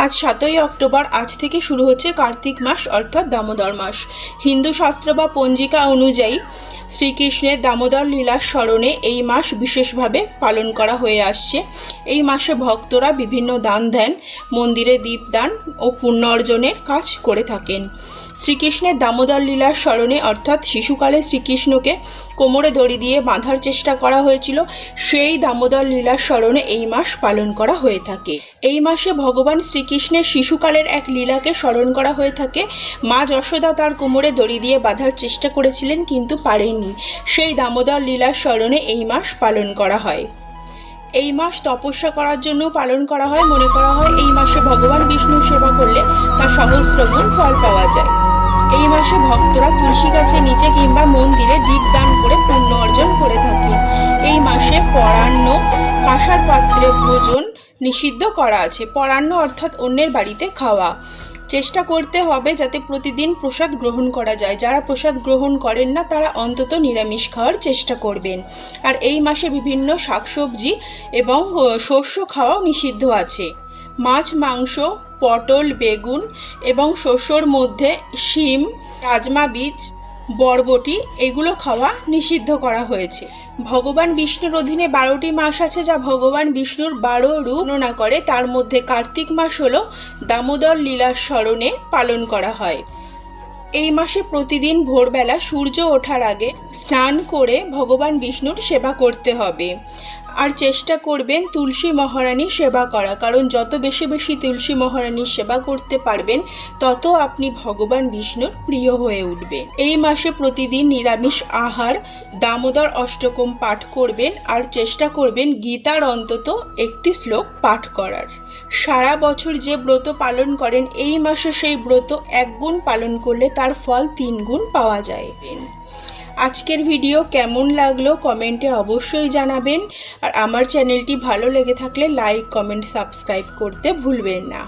आज 7ই অক্টোবর आज থেকে শুরু হচ্ছে कार्तिक मास अर्थात दामोदर मास। हिंदू शास्त्र बा पंजिका अनुयायी श्रीकृष्णेर दामोदर लीला स्मरणे এই মাস বিশেষভাবে পালন করা হয়ে আসছে। এই মাসে ভক্তরা বিভিন্ন দান ধ্যান, মন্দিরে দীপদান ও পুণ্য অর্জনের কাজ করে থাকেন। শ্রীকৃষ্ণের দামোদর লীলার স্মরণে অর্থাৎ শিশুকালে শ্রীকৃষ্ণকে কোমরে দড়ি দিয়ে বাঁধার চেষ্টা করা হয়েছিল, সেই দামোদর লীলার স্মরণে এই মাস পালন করা হয়ে থাকে। এই মাসে ভগবান শ্রীকৃষ্ণের শিশুকালের এক লীলাকে স্মরণ করা হয়ে থাকে। মা যশোদা তার কোমরে দড়ি দিয়ে বাঁধার চেষ্টা করেছিলেন কিন্তু পারেননি। সেই দামোদর লীলার স্মরণে এই মাস পালন করা হয়। এই মাস তপস্যা করার জন্য পালন করা হয়। মনে করা হয় এই মাসে ভগবান বিষ্ণুর সেবা করলে তার সহস্রগুণ ফল পাওয়া যায়। এই মাসে ভক্তরা তুলসী গাছের নিচে কিংবা মন্দিরে দীপদান করে পুণ্য অর্জন করে থাকে। এই মাসে পরান্ন, কাঁসার পাত্রে ভোজন নিষিদ্ধ করা আছে। পরান্ন অর্থাৎ অন্যের বাড়িতে খাওয়া। চেষ্টা করতে হবে যাতে প্রতিদিন প্রসাদ গ্রহণ করা যায়। যারা প্রসাদ গ্রহণ করেন না তারা অন্তত নিরামিষ খাওয়ার চেষ্টা করবেন। আর এই মাসে বিভিন্ন শাকসবজি এবং শস্য খাওয়াও নিষিদ্ধ আছে। মাছ, মাংস, পটল, বেগুন এবং শস্যর মধ্যে শিম, রাজমা বীজ, বরবটি এগুলো খাওয়া নিষিদ্ধ করা হয়েছে। ভগবান বিষ্ণুর অধীনে 12টি মাস আছে যা ভগবান বিষ্ণুর 12 রূপ বর্ণনা করে। তার মধ্যে কার্তিক মাস হলো দামোদর লীলার স্মরণে পালন করা হয়। এই মাসে প্রতিদিন ভোরবেলা সূর্য ওঠার আগে স্নান করে ভগবান বিষ্ণুর সেবা করতে হবে। আর চেষ্টা করবেন তুলসী মহারানীর সেবা করা, কারণ যত বেশি বেশি তুলসী মহারানীর সেবা করতে পারবেন তত আপনি ভগবান বিষ্ণুর প্রিয় হয়ে উঠবেন। এই মাসে প্রতিদিন নিরামিষ আহার, দামোদর অষ্টকম পাঠ করবেন আর চেষ্টা করবেন গীতার অন্তত একটি শ্লোক পাঠ করার। সারা বছর যে ব্রত পালন করেন এই মাসে সেই ব্রত 1 গুণ পালন করলে তার ফল 3 গুণ পাওয়া যায়। আজকের ভিডিও কেমন লাগলো কমেন্টে অবশ্যই জানাবেন। আর আমার চ্যানেলটি ভালো লেগে থাকলে লাইক, কমেন্ট, সাবস্ক্রাইব করতে ভুলবেন না।